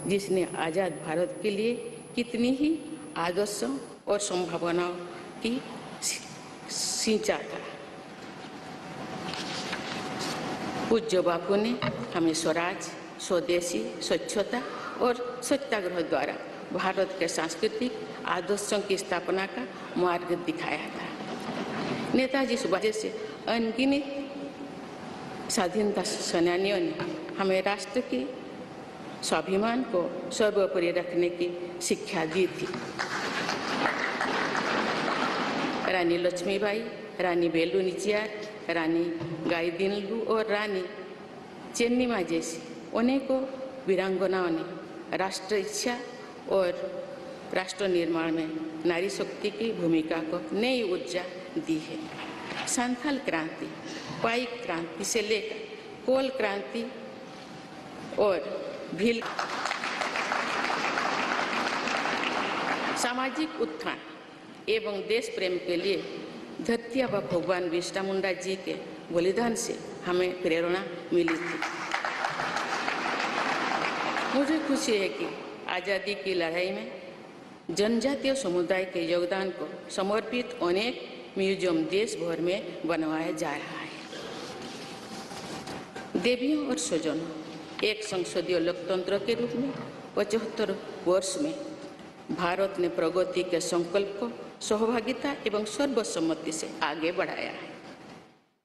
जिसने आजाद भारत के लिए कितनी ही आदर्शों और संभावनाओं की सिंचा था। पूज्य बापू ने हमें स्वराज, स्वदेशी, स्वच्छता और सत्याग्रह द्वारा भारत के सांस्कृतिक आदर्शों की स्थापना का मार्ग दिखाया था। नेताजी सुभाष जैसे अनगिनत स्वाधीनता सेनानियों ने हमें राष्ट्र के स्वाभिमान को सर्वोपरि रखने की शिक्षा दी थी। रानी लक्ष्मीबाई, रानी वेलु नाचियार, रानी गाईदिन्लु और रानी चेन्निमा जैसी अनेकों वीरांगनाओं ने राष्ट्र इच्छा और राष्ट्र निर्माण में नारी शक्ति की भूमिका को नई ऊर्जा दी है। संथाल क्रांति, पाइक क्रांति से लेकर कोल क्रांति और भील सामाजिक उत्थान एवं देश प्रेम के लिए धरती आबा भगवान बिरसा मुंडा जी के बलिदान से हमें प्रेरणा मिली थी। मुझे खुशी है कि आज़ादी की लड़ाई में जनजातीय समुदाय के योगदान को समर्पित अनेक म्यूजियम देश भर में बनवाया जा रहा है। देवियों और स्वजनों, एक संसदीय लोकतंत्र के रूप में 75 वर्ष में भारत ने प्रगति के संकल्प को सहभागिता एवं सर्वसम्मति से आगे बढ़ाया है।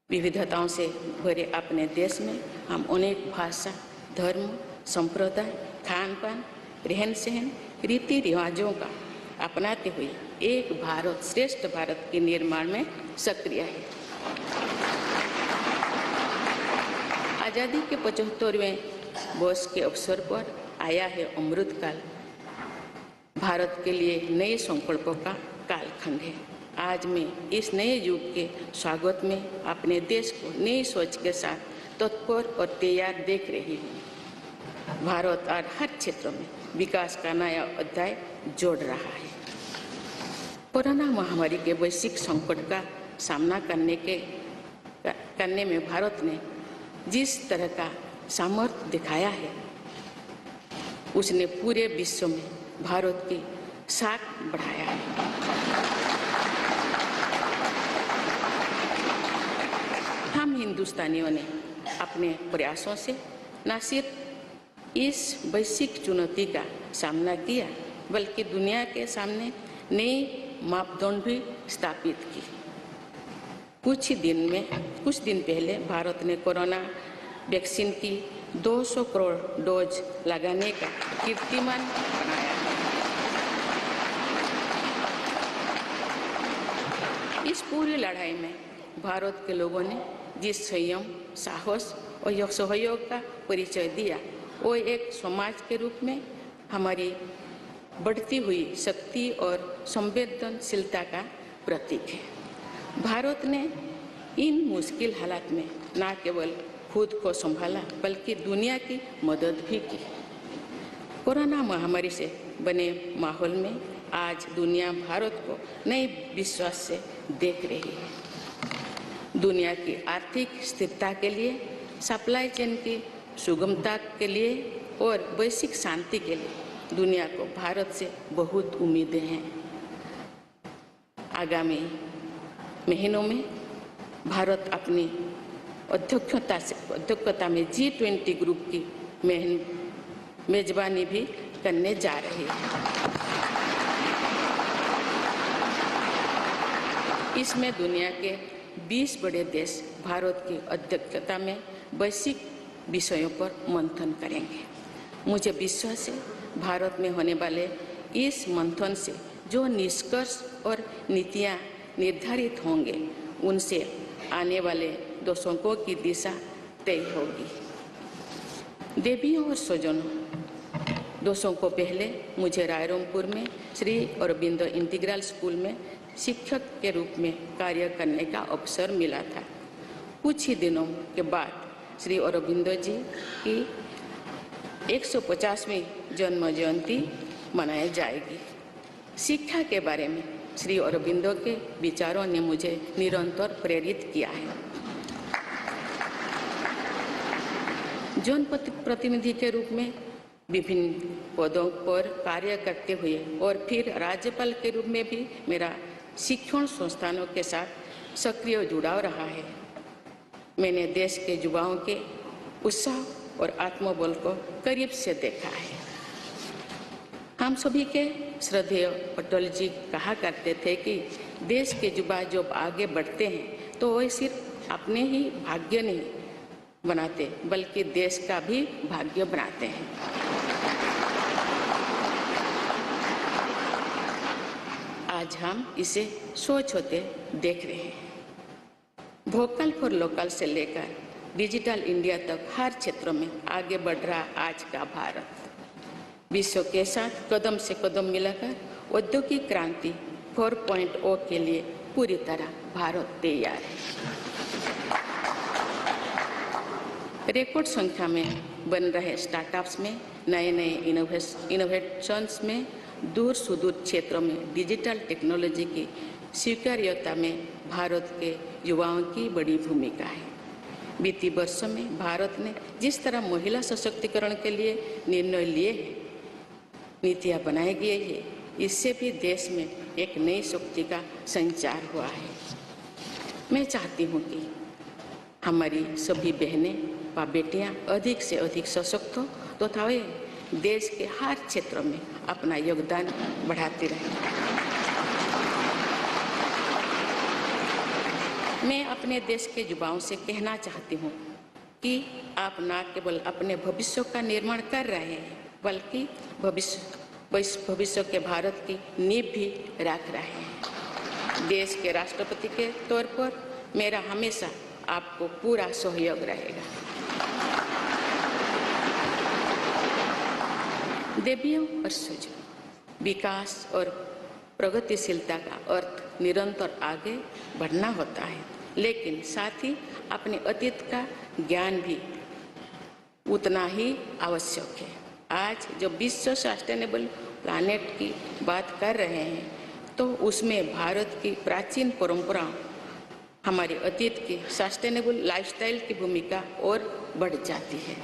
विविधताओं से भरे अपने देश में हम अनेक भाषा, धर्म, संप्रदाय, खान पान, रहन सहन, रीति रिवाजों का अपनाते हुए एक भारत श्रेष्ठ भारत के निर्माण में सक्रिय है। आज़ादी के 75वें वर्ष के अवसर पर आया है अमृतकाल। भारत के लिए नए संकल्पों का कालखंड है। आज मैं इस नए युग के स्वागत में अपने देश को नई सोच के साथ तत्पर और तैयार देख रही हूँ। भारत आज हर क्षेत्र में विकास का नया अध्याय जोड़ रहा है। कोरोना महामारी के वैश्विक संकट का सामना करने में भारत ने जिस तरह का सामर्थ्य दिखाया है, उसने पूरे विश्व में भारत की साख बढ़ाया है। हम हिंदुस्तानियों ने अपने प्रयासों से न सिर्फ इस वैश्विक चुनौती का सामना किया, बल्कि दुनिया के सामने नए मापदंड भी स्थापित की। कुछ दिन पहले भारत ने कोरोना वैक्सीन की 200 करोड़ डोज लगाने का कीर्तिमान बनाया। इस पूरी लड़ाई में भारत के लोगों ने जिस संयम, साहस और सहयोग का परिचय दिया, वो एक समाज के रूप में हमारी बढ़ती हुई शक्ति और संवेदनशीलता का प्रतीक है। भारत ने इन मुश्किल हालात में न केवल खुद को संभाला, बल्कि दुनिया की मदद भी की। कोरोना महामारी से बने माहौल में आज दुनिया भारत को नए विश्वास से देख रही है। दुनिया की आर्थिक स्थिरता के लिए, सप्लाई चेन की सुगमता के लिए और वैश्विक शांति के लिए दुनिया को भारत से बहुत उम्मीदें हैं। आगामी महीनों में भारत अपनी अध्यक्षता में G20 ग्रुप की मेजबानी भी करने जा रही है। इसमें दुनिया के 20 बड़े देश भारत की अध्यक्षता में वैश्विक विषयों पर मंथन करेंगे। मुझे विश्वास है भारत में होने वाले इस मंथन से जो निष्कर्ष और नीतियां निर्धारित होंगे, उनसे आने वाले दशकों की दिशा तय होगी। देवियों और स्वजनों, दशकों पहले मुझे रायरंगपुर में श्री अरबिंदो इंटीग्रल स्कूल में शिक्षक के रूप में कार्य करने का अवसर मिला था। कुछ ही दिनों के बाद श्री अरबिंदो जी की 150वीं जन्म जयंती मनाई जाएगी। शिक्षा के बारे में श्री अरबिंदो के विचारों ने मुझे निरंतर प्रेरित किया है। जन प्रतिनिधि के रूप में विभिन्न पदों पर कार्य करते हुए और फिर राज्यपाल के रूप में भी मेरा शिक्षण संस्थानों के साथ सक्रिय जुड़ाव रहा है। मैंने देश के युवाओं के उत्साह और आत्मबल को करीब से देखा है। हम सभी के श्रद्धेय अटल जी कहा करते थे कि देश के युवा जब आगे बढ़ते हैं तो वे सिर्फ अपने ही भाग्य नहीं बनाते, बल्कि देश का भी भाग्य बनाते हैं। आज हम इसे सोच होते देख रहे हैं। वोकल फॉर लोकल से लेकर डिजिटल इंडिया तक हर क्षेत्र में आगे बढ़ रहा आज का भारत विश्व के साथ कदम से कदम मिलाकर औद्योगिक क्रांति 4.0 के लिए पूरी तरह भारत तैयार है। रिकॉर्ड संख्या में बन रहे स्टार्टअप्स में, नए नए इनोवेशंस में दूर सुदूर क्षेत्रों में डिजिटल टेक्नोलॉजी की स्वीकार्यता में भारत के युवाओं की बड़ी भूमिका है। बीती वर्षों में भारत ने जिस तरह महिला सशक्तिकरण के लिए निर्णय लिए हैं, नीतियां बनाई गई है, इससे भी देश में एक नई शक्ति का संचार हुआ है। मैं चाहती हूँ कि हमारी सभी बहनें व बेटियां अधिक से अधिक सशक्त हो तथा वे देश के हर क्षेत्र में अपना योगदान बढ़ाती रहें। मैं अपने देश के युवाओं से कहना चाहती हूँ कि आप न केवल अपने भविष्य का निर्माण कर रहे हैं, बल्कि भविष्य के भारत की नींव भी रख रहे हैं। देश के राष्ट्रपति के तौर पर मेरा हमेशा आपको पूरा सहयोग रहेगा। देवियों और सुजों, विकास और प्रगतिशीलता का अर्थ निरंतर आगे बढ़ना होता है, लेकिन साथ ही अपने अतीत का ज्ञान भी उतना ही आवश्यक है। आज जब विश्व सस्टेनेबल प्लैनेट की बात कर रहे हैं, तो उसमें भारत की प्राचीन परंपराओं, हमारे अतीत की सस्टेनेबल लाइफस्टाइल की भूमिका और बढ़ जाती है।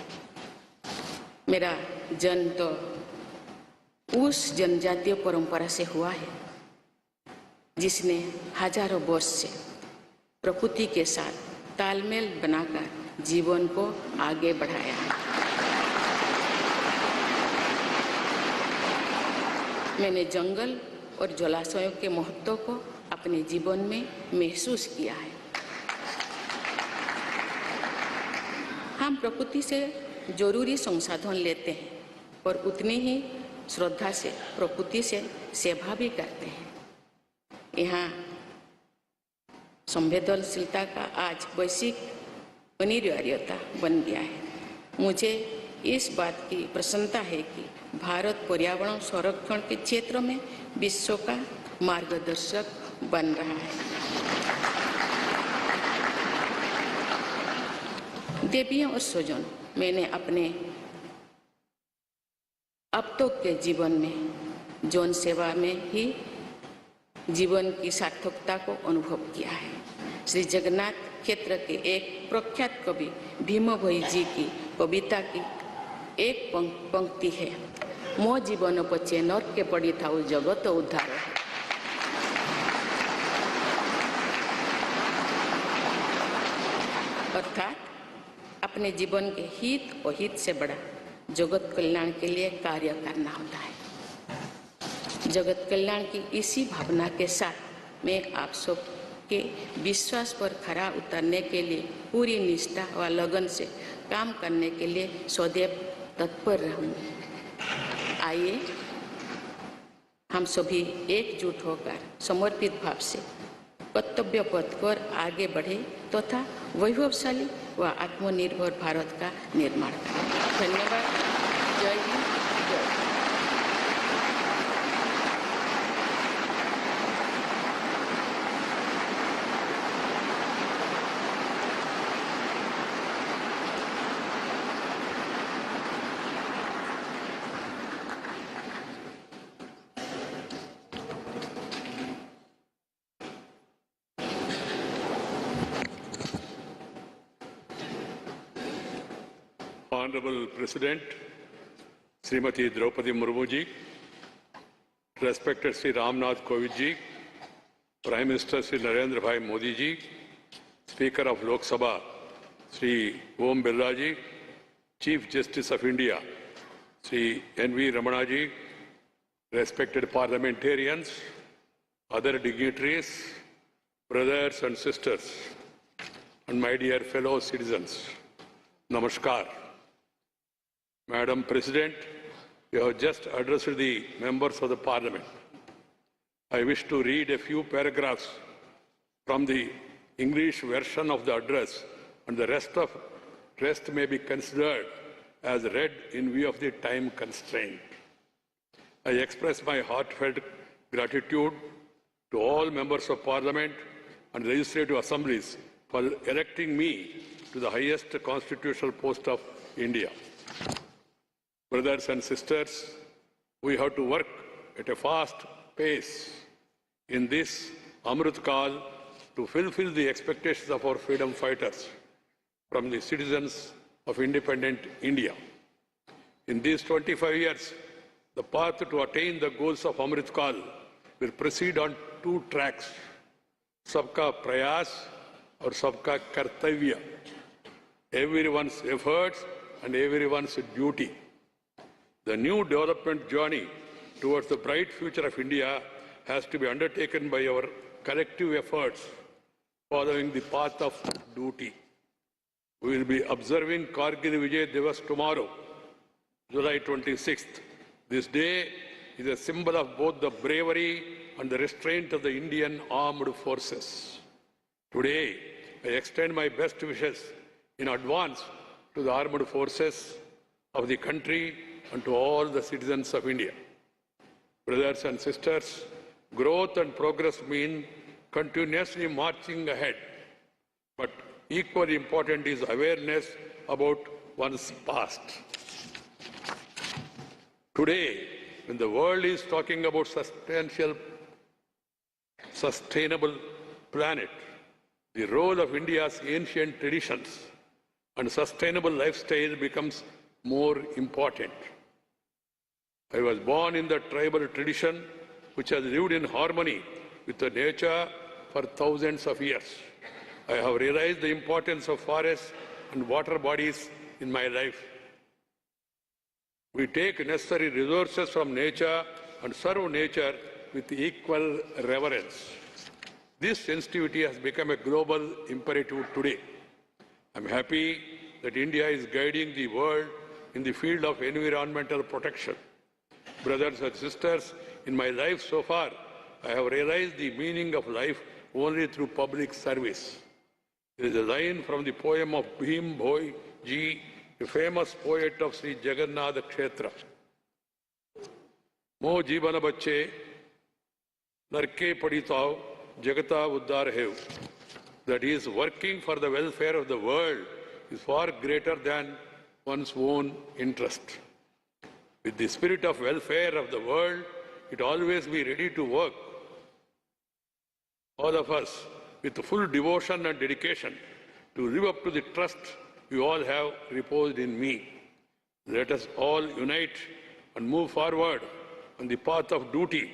मेरा जन्म तो उस जनजातीय परंपरा से हुआ है जिसने हजारों वर्ष से प्रकृति के साथ तालमेल बनाकर जीवन को आगे बढ़ाया है। मैंने जंगल और जलाशयों के महत्व को अपने जीवन में महसूस किया है। हम प्रकृति से जरूरी संसाधन लेते हैं और उतनी ही श्रद्धा से प्रकृति से सेवा भी करते हैं। यहाँ संवेदनशीलता का आज वैश्विक अनिवार्यता बन गया है। मुझे इस बात की प्रसन्नता है कि भारत पर्यावरण संरक्षण के क्षेत्र में विश्व का मार्गदर्शक बन रहा है। देवियों और स्वजन, मैंने अपने अब तक के जीवन में जौन सेवा में ही जीवन की सार्थकता को अनुभव किया है। श्री जगन्नाथ क्षेत्र के एक प्रख्यात कवि भीम भोई जी की कविता की एक पंक्ति है, मो जीवन पचे नर के पड़ी था जगत उद्धार। अर्थात अपने जीवन के हित और हित से बड़ा जगत कल्याण के लिए कार्य करना होता है। जगत कल्याण की इसी भावना के साथ मैं आप सब के विश्वास पर खरा उतरने के लिए पूरी निष्ठा व लगन से काम करने के लिए सदैव तत्पर रहूंगी। आइए हम सभी एकजुट होकर समर्पित भाव से कर्तव्य पथ पर आगे बढ़े तथा वैभवशाली व आत्मनिर्भर भारत का निर्माण करें। धन्यवाद। जय हिंद, जय Bharat. Honorable President, Srimati Draupadi Murmu ji, respected Sri Ramnath Kovind ji, Prime Minister Sri Narendra Bhai Modi ji, Speaker of Lok Sabha Sri Om Birla ji, Chief Justice of India Sri N.V. Ramana ji, respected parliamentarians, other dignitaries, brothers and sisters, and my dear fellow citizens, Namaskar. Madam President, you have just addressed the members of the Parliament. I wish to read a few paragraphs from the English version of the address, and the rest may be considered as read in view of the time constraint. I express my heartfelt gratitude to all members of Parliament and legislative assemblies for electing me to the highest constitutional post of India. Brothers and sisters, we have to work at a fast pace in this Amrit Kal to fulfill the expectations of our freedom fighters from the citizens of independent India. In these 25 years, the path to attain the goals of Amrit Kal will proceed on two tracks, Sabka Prayas or Sabka Kartavya, everyone's efforts and everyone's duty. The new development journey towards the bright future of India has to be undertaken by our collective efforts following the path of duty. We will be observing Kargil Vijay Divas tomorrow, July 26th. This day is a symbol of both the bravery and the restraint of the Indian armed forces. Today, I extend my best wishes in advance to the armed forces of the country and to all the citizens of India. Brothers and sisters, growth and progress mean continuously marching ahead. But equally important is awareness about one's past. Today, when the world is talking about sustainable planet, the role of India's ancient traditions and sustainable lifestyle becomes more important. I was born in the tribal tradition which has lived in harmony with the nature for thousands of years. I have realized the importance of forests and water bodies in my life. We take necessary resources from nature and serve nature with equal reverence. This sensitivity has become a global imperative today. I'm happy that India is guiding the world in the field of environmental protection. Brothers and sisters, in my life so far, I have realized the meaning of life only through public service. There is a line from the poem of Bhim Bhoi Ji, a famous poet of Sri Jagannath Kshetra. Mo jibana bacche, narke paditav, jagata uddar hev. That is, working for the welfare of the world is far greater than one's own interest. With the spirit of welfare of the world, it always be ready to work. All of us, with full devotion and dedication, to live up to the trust you all have reposed in me. Let us all unite and move forward on the path of duty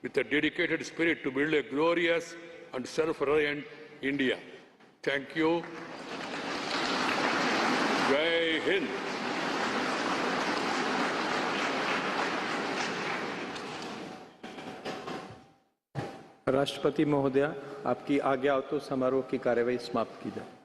with a dedicated spirit to build a glorious and self-reliant India. Thank you. Jai Hind. राष्ट्रपति महोदया, आपकी आज्ञा हो तो समारोह की कार्यवाही समाप्त की जाए।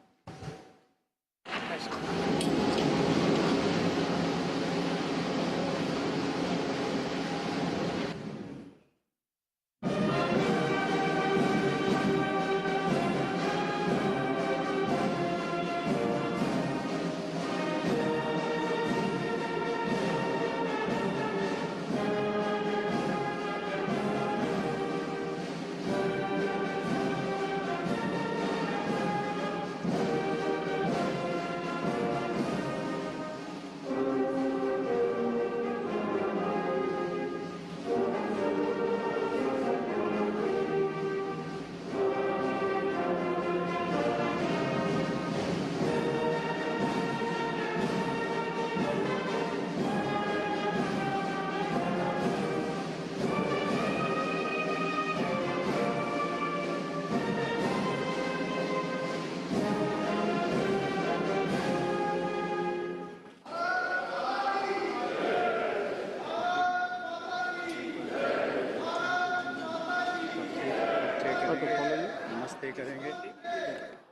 नमस्ते करेंगे।